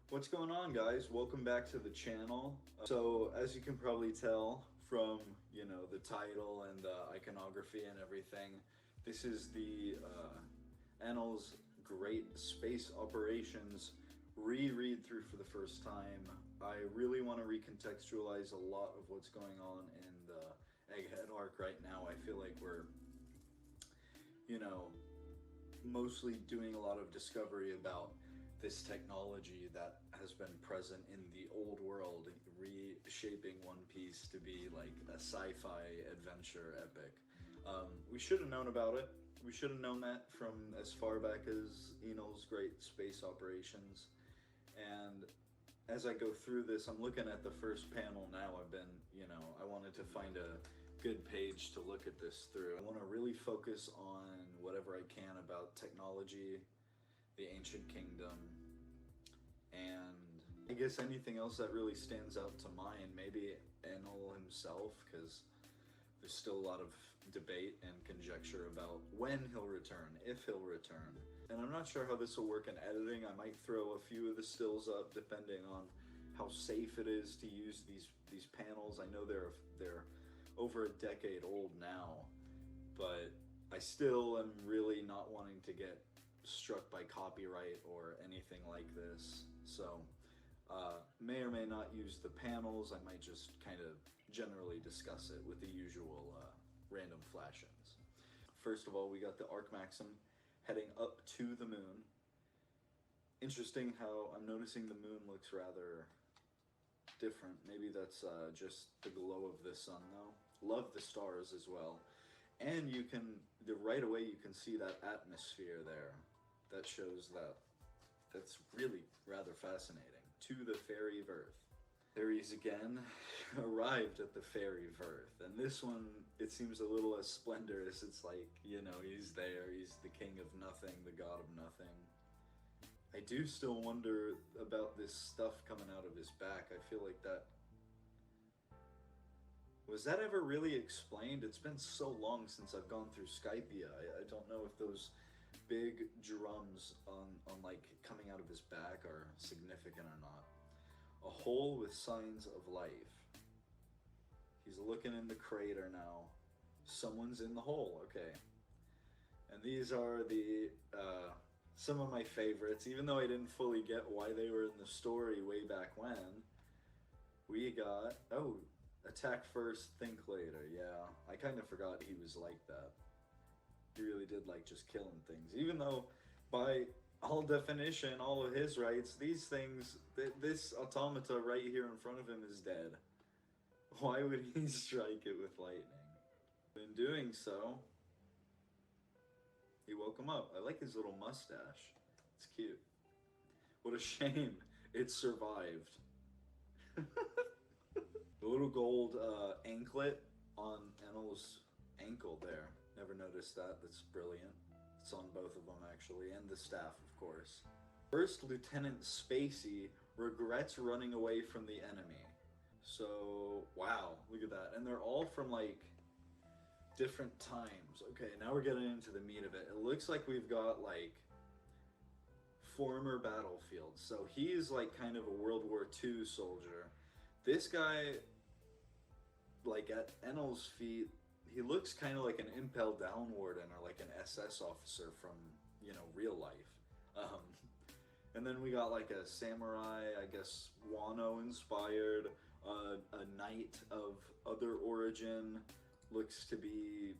What's going on, guys? Welcome back to the channel. So as you can probably tell from, the title and the iconography and everything, this is the Enel'S Great Space Operations reread through for the first time. I really want to recontextualize a lot of what's going on in the Egghead Arc right now. I feel like we're, mostly doing a lot of discovery about this technology that has been present in the old world, reshaping One Piece to be like a sci-fi adventure epic. We should have known about it. We should have known that from as far back as Enel'S Great Space Operations. And as I go through this, I'm looking at the first panel now. I wanted to find a good page to look at this through. I want to really focus on whatever I can about technology, the ancient kingdom, and I guess anything else that really stands out to mind. Maybe Enel himself, because there's still a lot of debate and conjecture about when he'll return, if he'll return. And I'm not sure how this will work in editing. I might throw a few of the stills up depending on how safe it is to use these panels. I know they're over a decade old now, but I still am really not wanting to get struck by copyright or anything like this. So may or may not use the panels. I might just kind of generally discuss it with the usual random flash-ins. First of all, we got the Arc Maxim heading up to the moon. Interesting how I'm noticing the moon looks rather different. Maybe that's just the glow of the sun though. Love the stars as well. And right away you can see that atmosphere there. That shows that's really rather fascinating. To the Fairy of Earth. There he is again, arrived at the Fairy of Earth. And this one, it seems a little less splendorous. It's like, he's there, he's the king of nothing, the god of nothing. I do still wonder about this stuff coming out of his back. I feel like was that ever really explained? It's been so long since I've gone through Skypia. I don't know if those big drums on like coming out of his back are significant or not. A hole with signs of life. He's looking in the crater now. Someone's in the hole, okay. And these are the some of my favorites, even though I didn't fully get why they were in the story way back when. We got, attack first, think later. Yeah, I kind of forgot he was like that. He really did like just killing things, even though by all definition, all of his rights, these things, this automata right here in front of him is dead. Why would he strike it with lightning? In doing so, he woke him up. I like his little mustache. It's cute. What a shame it survived. The little gold anklet on Enel's ankle there. Never noticed that. That's brilliant. It's on both of them actually, and the staff, of course. First Lieutenant Spacey regrets running away from the enemy. So, wow, look at that. And they're all from like different times. Okay, now we're getting into the meat of it. It looks like we've got like former battlefields. So he's like kind of a World War II soldier. This guy, like at Enel's feet, he looks kind of like an Impel Down warden or like an SS officer from, real life. And then we got like a samurai, I guess Wano inspired, a knight of other origin. Looks to be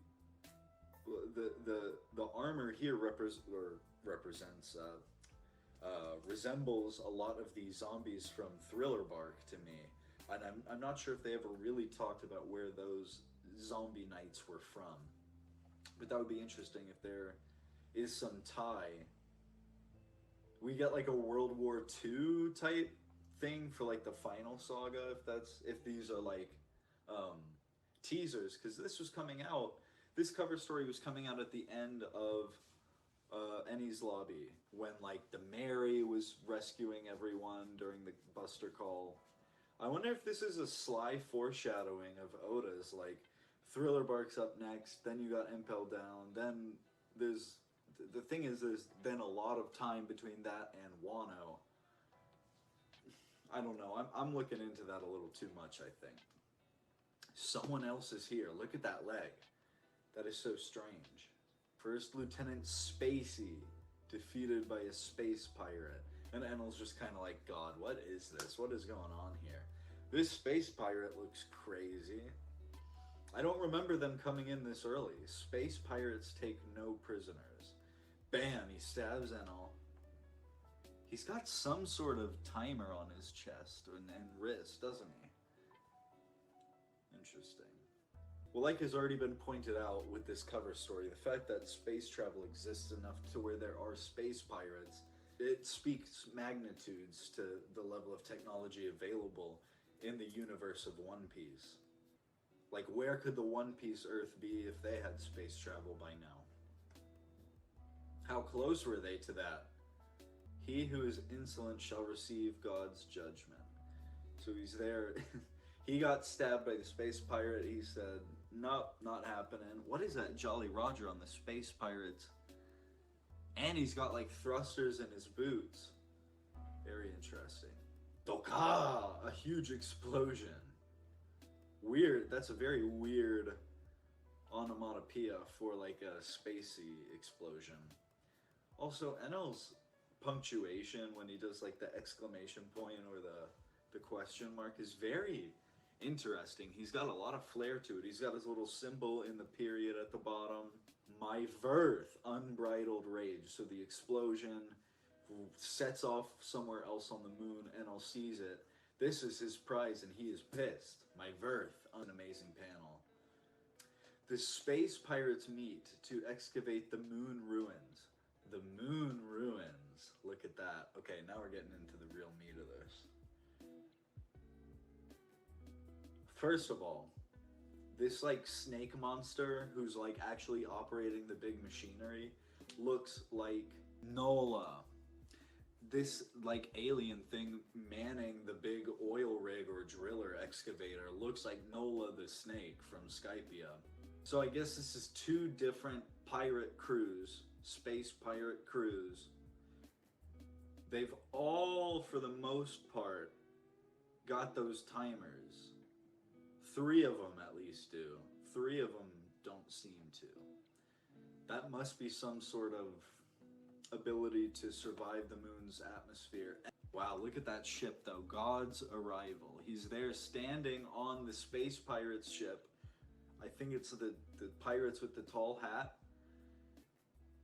the armor here represents resembles a lot of the zombies from Thriller Bark to me. And I'm not sure if they ever really talked about where those zombie knights were from. But that would be interesting if there is some tie. We get like a World War II type thing for like the final saga, if these are like teasers, because this cover story was coming out at the end of Enies Lobby, when like the Mary was rescuing everyone during the Buster Call. I wonder if this is a sly foreshadowing of Oda's, like Thriller Bark's up next, then you got Impel Down, then the thing is there's then a lot of time between that and Wano. I don't know. I'm looking into that a little too much, I think. Someone else is here. Look at that leg. That is so strange. First Lieutenant Spacey, defeated by a space pirate. And Enel's just kind of like, God, what is this? What is going on here? This space pirate looks crazy. I don't remember them coming in this early. Space pirates take no prisoners. Bam, he stabs Enel. He's got some sort of timer on his chest and wrist, doesn't he? Interesting. Well, like has already been pointed out with this cover story, the fact that space travel exists enough to where there are space pirates, it speaks magnitudes to the level of technology available in the universe of One Piece. Like, where could the One Piece Earth be if they had space travel by now? How close were they to that? He who is insolent shall receive God's judgment. So he's there. He got stabbed by the space pirate. He said, nope, not happening. What is that Jolly Roger on the space pirates? And he's got like thrusters in his boots. Very interesting. Doka! A huge explosion. Weird. That's a very weird onomatopoeia for like a spacey explosion. Also, Enel's punctuation when he does like the exclamation point or the question mark is very interesting. He's got a lot of flair to it. He's got his little symbol in the period at the bottom. My verth, unbridled rage. So the explosion sets off somewhere else on the moon. Enel sees it. This is his prize and he is pissed. My verth, an amazing panel. The space pirates meet to excavate the moon ruins. The moon ruins. Look at that. Okay, now we're getting into the real meat of this. First of all, this like snake monster who's like actually operating the big machinery looks like Nola. This like alien thing manning the big oil rig or driller excavator looks like Nola the snake from Skypia. So I guess this is two different pirate crews, space pirate crews. They've all, for the most part, got those timers. 3 of them at least do. 3 of them don't seem to. That must be some sort of ability to survive the moon's atmosphere. Wow, look at that ship though. God's Arrival. He's there standing on the space pirates ship. I think it's the pirates with the tall hat.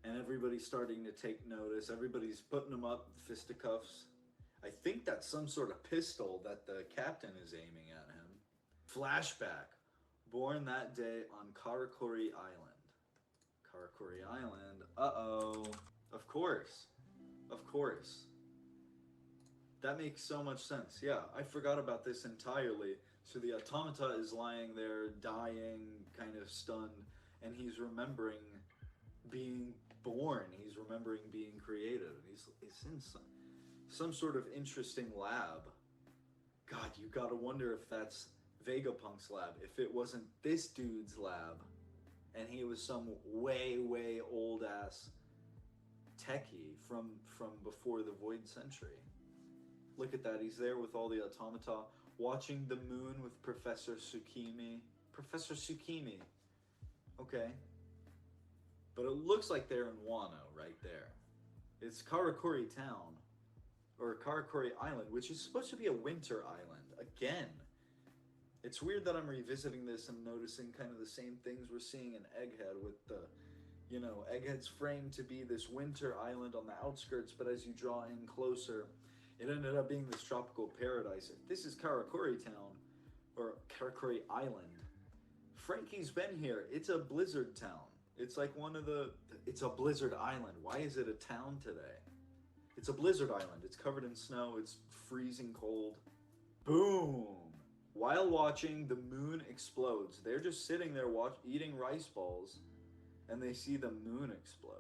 And everybody's starting to take notice. Everybody's putting them up, fisticuffs. I think that's some sort of pistol that the captain is aiming at him. Flashback. Born that day on Karakuri Island. Karakuri Island. Uh-oh. Of course. Of course. That makes so much sense. Yeah, I forgot about this entirely. So the automata is lying there, dying, kind of stunned, and he's remembering being born. He's remembering being created. He's in some sort of interesting lab. God, you gotta wonder if that's Vegapunk's lab. If it wasn't this dude's lab, and he was some way, way old-ass techie from before the Void Century. Look at that. He's there with all the automata, watching the moon with Professor Tsukimi. Professor Tsukimi. Okay. But it looks like they're in Wano right there. It's Karakuri Town, or Karakuri Island, which is supposed to be a winter island. Again. It's weird that I'm revisiting this and noticing kind of the same things we're seeing in Egghead with the, you know, Egghead's framed to be this winter island on the outskirts, but as you draw in closer, it ended up being this tropical paradise. This is Karakuri Town, or Karakuri Island. Frankie's been here. It's a blizzard town. It's like it's a blizzard island. Why is it a town today? It's a blizzard island. It's covered in snow. It's freezing cold. Boom! While watching, the moon explodes. They're just sitting there eating rice balls, and they see the moon explode.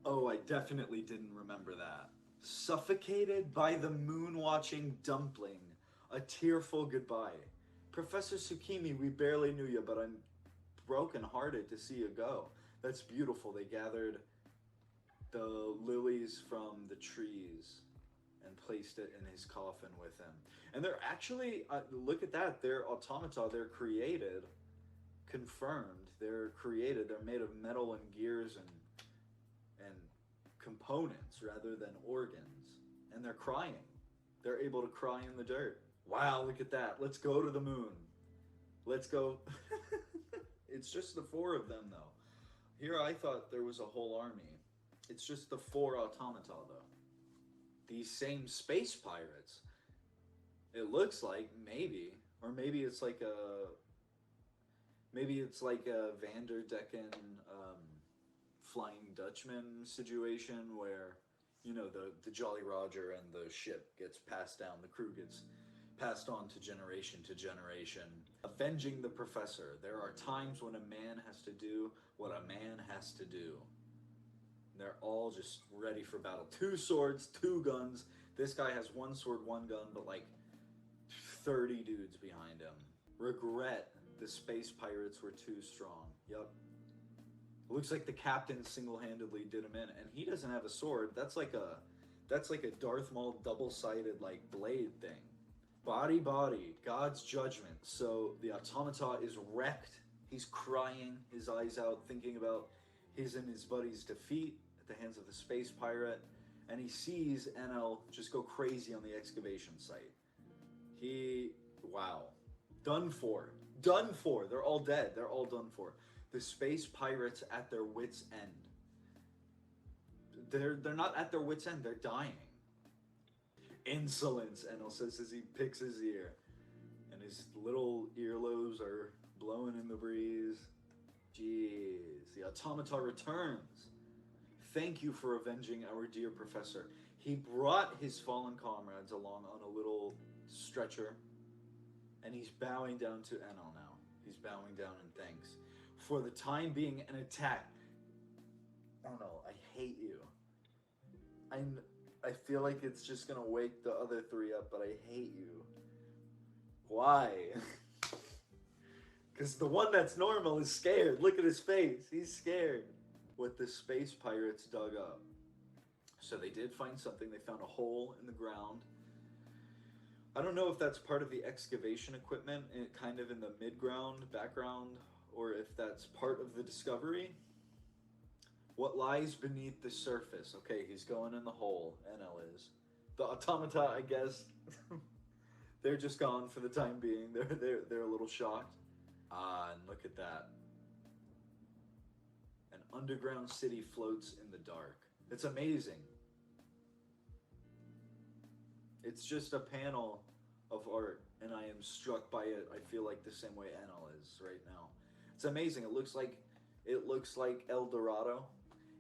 Oh, I definitely didn't remember that. Suffocated by the moon-watching dumpling. A tearful goodbye. Professor Tsukimi, we barely knew you, but I'm broken-hearted to see you go. That's beautiful. They gathered the lilies from the trees and placed it in his coffin with him. And they're actually, look at that, they're automata, they're created, confirmed, they're created, they're made of metal and gears and components rather than organs. And they're crying. They're able to cry in the dirt. Wow, look at that. Let's go to the moon. Let's go. It's just the 4 of them, though. Here I thought there was a whole army. It's just the 4 automata, though. These same space pirates. It looks like, maybe. Or maybe it's like a... Maybe it's like a Vanderdecken Flying Dutchman situation where, you know, the Jolly Roger and the ship gets passed down, the crew gets passed on to generation. Avenging the professor. There are times when a man has to do what a man has to do. They're all just ready for battle. 2 swords, 2 guns. This guy has 1 sword, 1 gun, but like 30 dudes behind him. Regret the space pirates were too strong. Yup. It looks like the captain single-handedly did him in, and he doesn't have a sword. That's like a Darth Maul double-sided like blade thing. Body, God's judgment. So the automata is wrecked. He's crying his eyes out, thinking about his and his buddy's defeat at the hands of the space pirate, and he sees Enel just go crazy on the excavation site. Wow. Done for. They're all dead. They're all done for. The space pirates at their wits' end. They're not at their wits' end. They're dying. Insolence, Enel says as he picks his ear. And his little earlobes are blowing in the breeze. Jeez. The automata returns. Thank you for avenging our dear professor. He brought his fallen comrades along on a little stretcher. And he's bowing down to Enel now. He's bowing down in thanks. For the time being, an attack. Oh no, I hate you. I feel like it's just gonna wake the other 3 up, but I hate you. Why? Because the one that's normal is scared. Look at his face. He's scared. What the space pirates dug up. So they did find something. They found a hole in the ground. I don't know if that's part of the excavation equipment, kind of in the mid-ground, background, or if that's part of the discovery. What lies beneath the surface? Okay, he's going in the hole, Enel is. The automata, I guess, they're just gone for the time being. They're a little shocked. Ah, and look at that. An underground city floats in the dark. It's amazing. It's just a panel of art, and I am struck by it. I feel like the same way Enel is right now. It's amazing. It looks like El Dorado.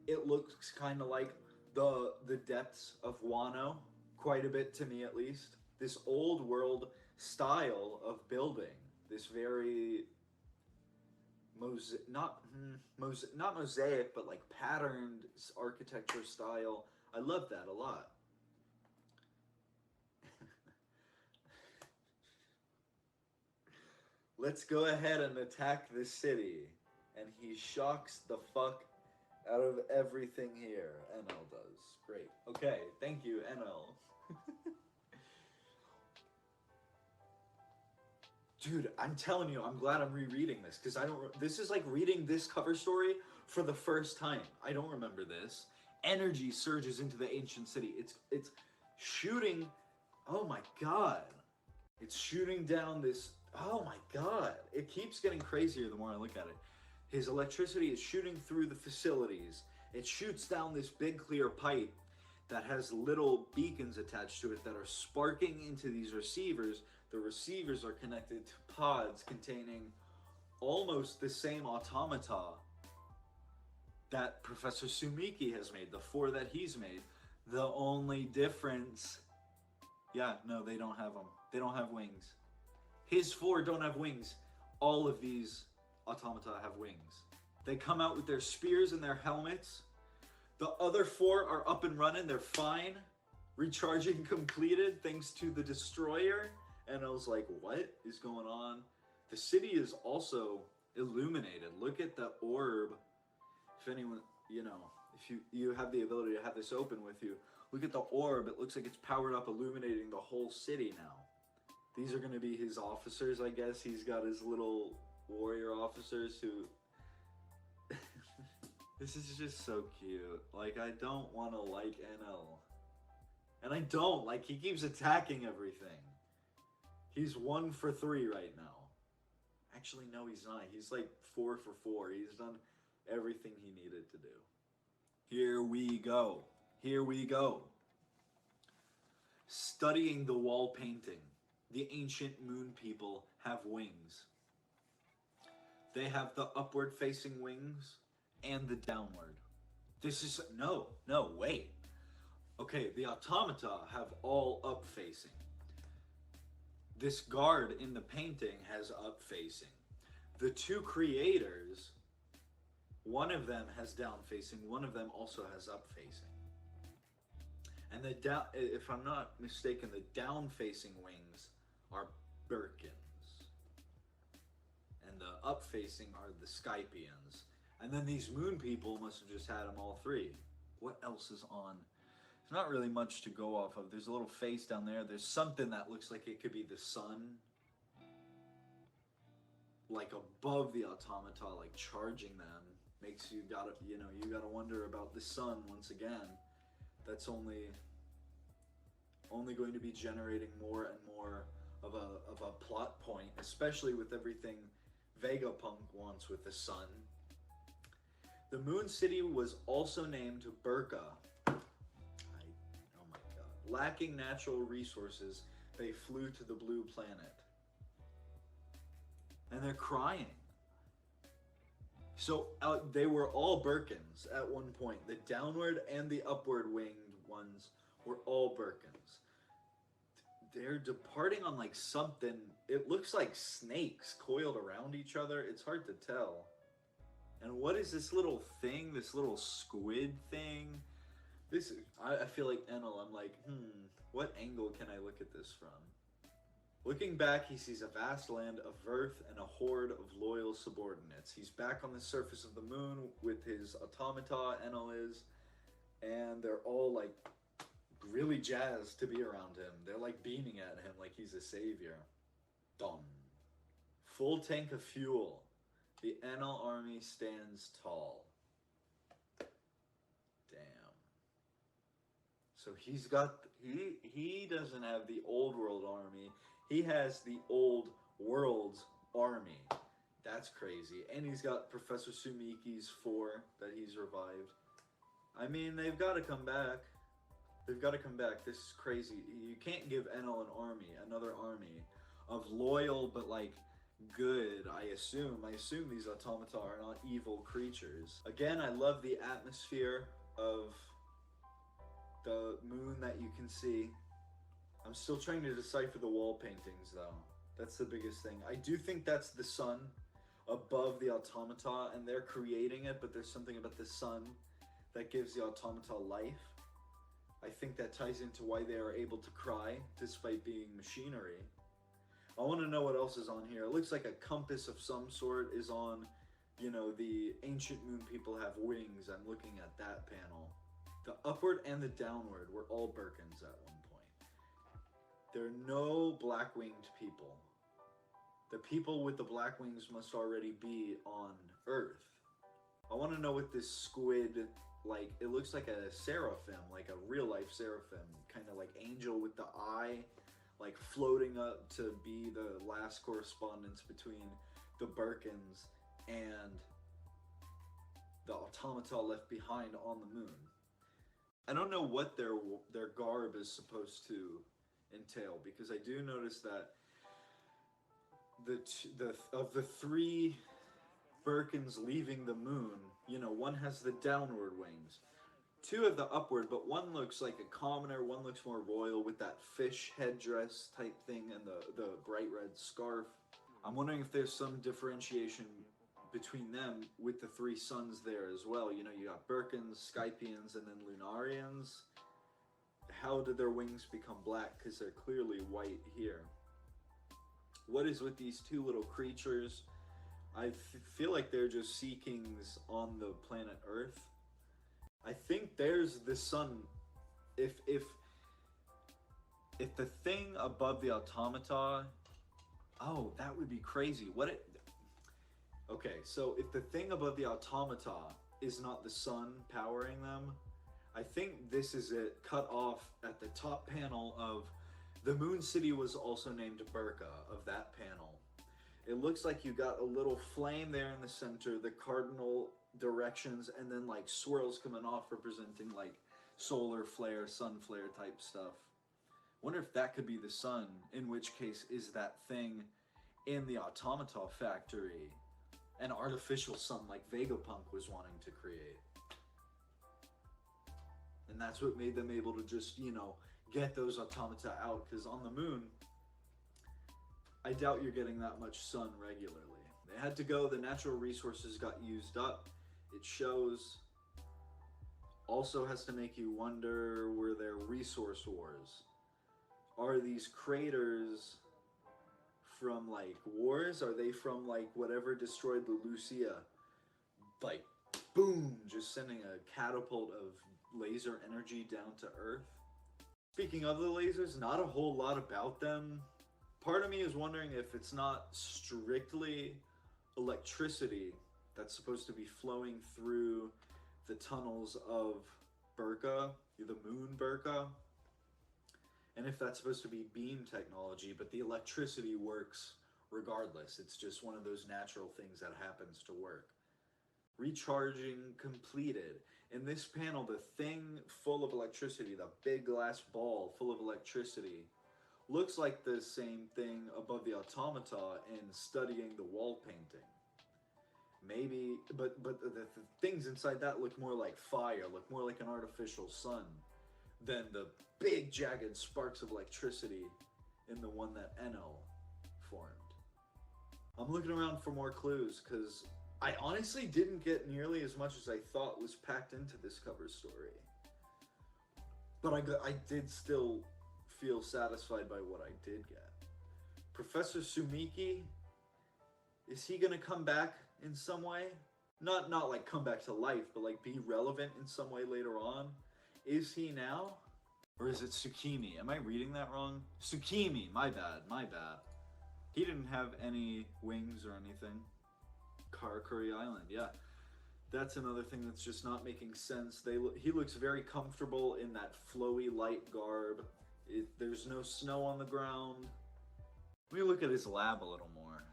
It looks kind of like the depths of Wano, quite a bit to me at least. This old world style of building, this very not mosaic, but like patterned architecture style. I love that a lot. Let's go ahead and attack this city. And he shocks the fuck out of everything here. Enel does. Great. Okay, thank you, Enel. Dude, I'm telling you, I'm glad I'm rereading this, because this is like reading this cover story for the first time. I don't remember this. Energy surges into the ancient city. It's shooting, oh my god. It's shooting down this, oh my god. It keeps getting crazier the more I look at it. His electricity is shooting through the facilities. It shoots down this big clear pipe that has little beacons attached to it that are sparking into these receivers. The receivers are connected to pods containing almost the same automata that Professor Sumiki has made, the 4 that he's made. The only difference, yeah, no, they don't have them. They don't have wings. His 4 don't have wings. All of these automata have wings. They come out with their spears and their helmets. The other 4 are up and running. They're fine. Recharging completed thanks to the destroyer. And I was like, what is going on? The city is also illuminated. Look at the orb. If anyone, if you have the ability to have this open with you, look at the orb. It looks like it's powered up, illuminating the whole city now. These are going to be his officers, I guess. He's got his little warrior officers who... This is just so cute. Like, I don't want to like Enel. And I don't. Like, he keeps attacking everything. He's 1 for 3 right now. Actually, no, he's not. He's like 4 for 4. He's done everything he needed to do. Here we go. Here we go. Studying the wall painting. The ancient moon people have wings. They have the upward facing wings and the downward. This is... No, wait. Okay, the automata have all up facing. This guard in the painting has up facing. The two creators, one of them has down facing, one of them also has up facing. And the down, if I'm not mistaken, the down facing wings are Birkins. And the up facing are the Skypians. And then these moon people must have just had them all three. What else is on? There's not really much to go off of. There's a little face down there. There's something that looks like it could be the sun. Like above the automata, like charging them. Makes you gotta, you gotta wonder about the sun once again. That's only going to be generating more and more of a plot point, especially with everything Vegapunk wants with the sun. The Moon City was also named Burka. Oh my god. Lacking natural resources, they flew to the blue planet. And they're crying. So they were all Birkins at one point. The downward and the upward winged ones were all Birkins. They're departing on like something. It looks like snakes coiled around each other. It's hard to tell. And what is this little thing? This little squid thing? This is, I feel like Enel. I'm like, what angle can I look at this from? Looking back, he sees a vast land of earth and a horde of loyal subordinates. He's back on the surface of the moon with his automata, Enel is, and they're all like really jazzed to be around him. They're like beaming at him like he's a savior. Done. Full tank of fuel. The Enel army stands tall. Damn. So he's got, he doesn't have the old world army. He has the old world's army. That's crazy. And he's got Professor Sumiki's 4 that he's revived. I mean, they've got to come back. They've got to come back. This is crazy. You can't give Enel an army, another army of loyal but like good, I assume. I assume these automata are not evil creatures. Again, I love the atmosphere of the moon that you can see. I'm still trying to decipher the wall paintings though. That's the biggest thing. I do think that's the sun above the automata and they're creating it, but there's something about the sun that gives the automata life. I think that ties into why they are able to cry despite being machinery. I want to know what else is on here. It looks like a compass of some sort is on, the ancient moon people have wings. I'm looking at that panel. The upward and the downward were all Birkins at one point. There are no black-winged people. The people with the black wings must already be on Earth. I want to know what this squid, like, it looks like a seraphim, like a real-life seraphim, kind of like angel with the eye, like floating up to be the last correspondence between the Birkins and the automata left behind on the moon. I don't know what their garb is supposed to entail, because I do notice that of the 3 Birkins leaving the moon, one has the downward wings, 2 have the upward, but one looks like a commoner, one looks more royal with that fish headdress type thing and the bright red scarf. I'm wondering if there's some differentiation between them with the 3 suns there as well. You got Birkins, Skypians, and then Lunarians. How did their wings become black? Because they're clearly white here. What is with these 2 little creatures? I feel like they're just sea kings on the planet Earth. I think there's the sun. If the thing above the automata, oh, that would be crazy. What it? Okay, so if the thing above the automata is not the sun powering them, I think this is it cut off at the top panel of the Moon City was also named Burka of that panel. It looks like you got a little flame there in the center, the cardinal directions, and then like swirls coming off representing like solar flare, sun flare type stuff. Wonder if that could be the sun, in which case is that thing in the automata factory an artificial sun like Vegapunk was wanting to create. And that's what made them able to just, get those automata out, because on the moon, I doubt you're getting that much sun regularly. They had to go, the natural resources got used up. It shows. Also has to make you wonder, were there resource wars? Are these craters from like wars? Are they from like whatever destroyed the Lucia? Like, boom, just sending a catapult of laser energy down to Earth. Speaking of the lasers, not a whole lot about them. Part of me is wondering if it's not strictly electricity that's supposed to be flowing through the tunnels of Burka, the moon Burka, and if that's supposed to be beam technology, but the electricity works regardless. It's just one of those natural things that happens to work. Recharging completed. In this panel, the thing full of electricity, the big glass ball full of electricity, looks like the same thing above the automata in studying the wall painting. Maybe, but the things inside that look more like fire, look more like an artificial sun than the big jagged sparks of electricity in the one that Enel formed. I'm looking around for more clues because I honestly didn't get nearly as much as I thought was packed into this cover story. But I did still feel satisfied by what I did get. Professor Sumiki, is he gonna come back in some way? Not like come back to life, but like be relevant in some way later on? Is he now? Or is it Tsukimi? Am I reading that wrong? Tsukimi, my bad. He didn't have any wings or anything. Karakuri Island, yeah. That's another thing that's just not making sense. He looks very comfortable in that flowy light garb. There's no snow on the ground. Let me look at his lab a little more.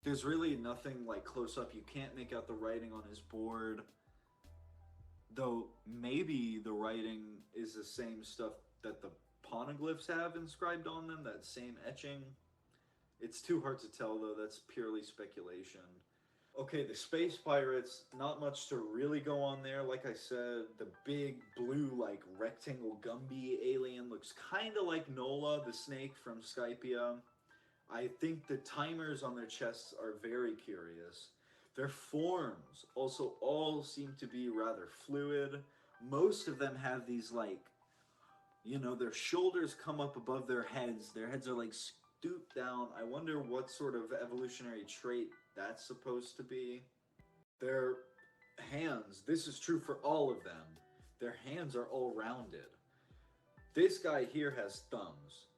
There's really nothing like close up. You can't make out the writing on his board. Though maybe the writing is the same stuff that the poneglyphs have inscribed on them, that same etching. It's too hard to tell though, that's purely speculation. Okay, the space pirates, not much to really go on there. Like I said, the big blue like rectangle Gumby alien looks kind of like Nola, the snake from Skypia. I think the timers on their chests are very curious. Their forms also all seem to be rather fluid. Most of them have these like, their shoulders come up above their heads. Their heads are like stooped down. I wonder what sort of evolutionary trait that's supposed to be. Their hands, this is true for all of them. Their hands are all rounded. This guy here has thumbs.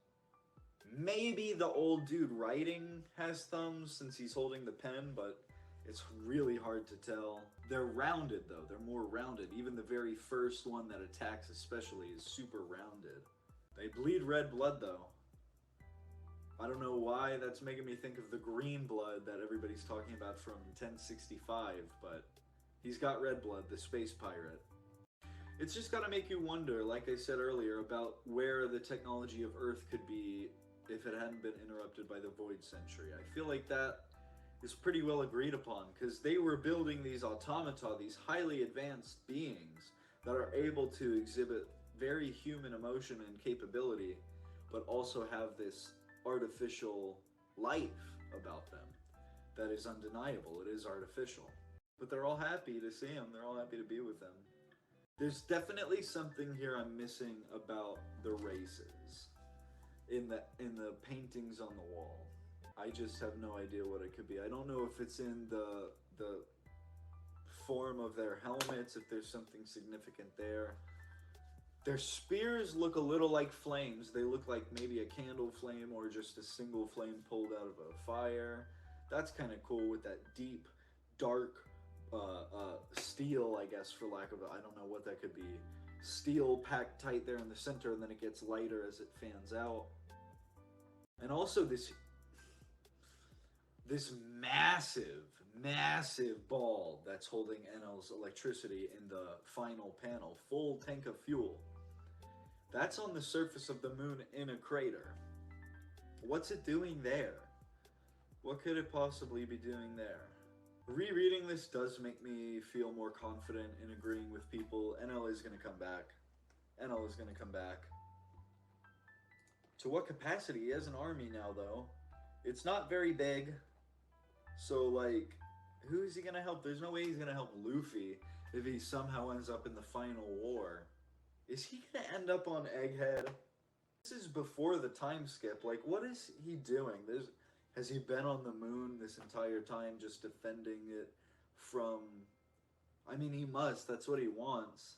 Maybe the old dude writing has thumbs since he's holding the pen, but it's really hard to tell. They're rounded though, they're more rounded. Even the very first one that attacks especially is super rounded. They bleed red blood though. I don't know why that's making me think of the green blood that everybody's talking about from 1065, but he's got red blood, the space pirate. It's just gotta make you wonder, like I said earlier, about where the technology of Earth could be if it hadn't been interrupted by the Void Century. I feel like that is pretty well agreed upon, because they were building these automata, these highly advanced beings that are able to exhibit very human emotion and capability, but also have this artificial life about them that is undeniable. It is artificial. But they're all happy to see him. They're all happy to be with him. There's definitely something here I'm missing about the races in the paintings on the wall. I just have no idea what it could be. I don't know if it's in the form of their helmets, if there's something significant there. Their spears look a little like flames. They look like maybe a candle flame or just a single flame pulled out of a fire. That's kind of cool with that deep, dark steel, I guess, for lack of I don't know what that could be. Steel packed tight there in the center, and then it gets lighter as it fans out. And also this massive ball that's holding Enel'S electricity in the final panel, full tank of fuel. That's on the surface of the moon in a crater. What's it doing there? What could it possibly be doing there? Rereading this does make me feel more confident in agreeing with people. Enel is going to come back. Enel is going to come back. To what capacity? He has an army now, though. It's not very big. So, like, who is he going to help? There's no way he's going to help Luffy if he somehow ends up in the final war. Is he going to end up on Egghead? This is before the time skip. Like, what is he doing? Has he been on the moon this entire time just defending it from... I mean, he must. That's what he wants.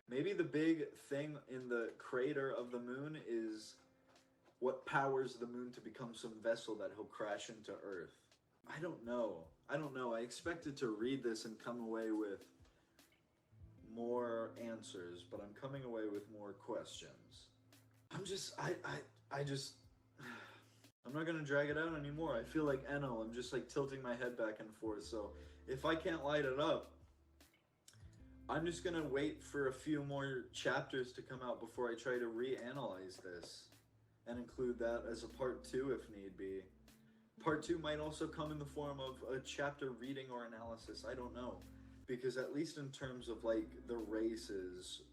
Maybe the big thing in the crater of the moon is what powers the moon to become some vessel that he'll crash into Earth. I don't know. I expected to read this and come away with more answers, but I'm coming away with more questions. I'm not gonna drag it out anymore. I feel like Enel. I'm just like tilting my head back and forth. So if I can't light it up, I'm just gonna wait for a few more chapters to come out before I try to reanalyze this and include that as a part 2 if need be. Part 2 might also come in the form of a chapter reading or analysis. I don't know, because at least in terms of like the races,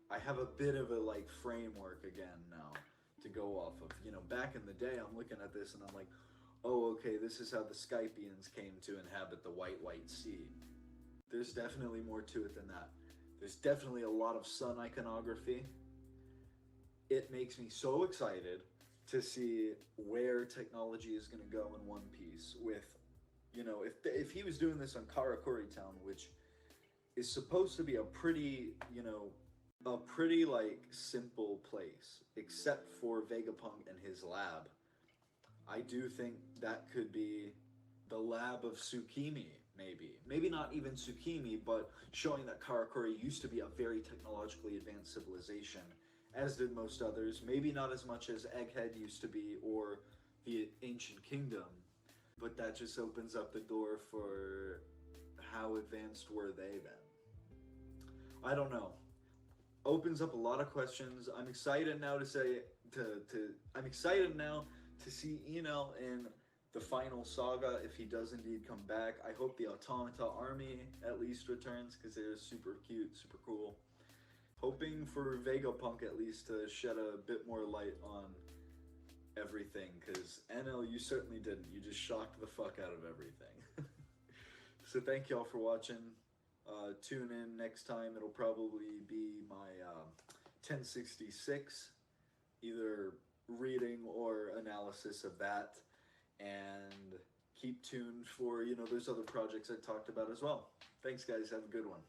I have a bit of a like framework again now to go off of. You know, back in the day, I'm looking at this and I'm like, oh, okay, this is how the Skypians came to inhabit the White Sea. There's definitely more to it than that. There's definitely a lot of sun iconography. It makes me so excited to see where technology is going to go in One Piece with, you know, if he was doing this on Karakuri Town, which is supposed to be a pretty, you know, a pretty like simple place, except for Vegapunk and his lab. I do think that could be the lab of Tsukimi, maybe not even Tsukimi, but showing that Karakuri used to be a very technologically advanced civilization, as did most others. Maybe not as much as Egghead used to be or the Ancient Kingdom, but that just opens up the door for how advanced were they then. I don't know. Opens up a lot of questions. I'm excited now to say I'm excited now to see Enel in the final saga if he does indeed come back. I hope the Automata army at least returns because they're super cute, super cool. Hoping for Vegapunk at least to shed a bit more light on everything, because Enel, you certainly didn't. You just shocked the fuck out of everything. So thank y'all for watching. Tune in next time. It'll probably be my 1066, either reading or analysis of that. And keep tuned for, you know, there's other projects I talked about as well. Thanks guys, have a good one.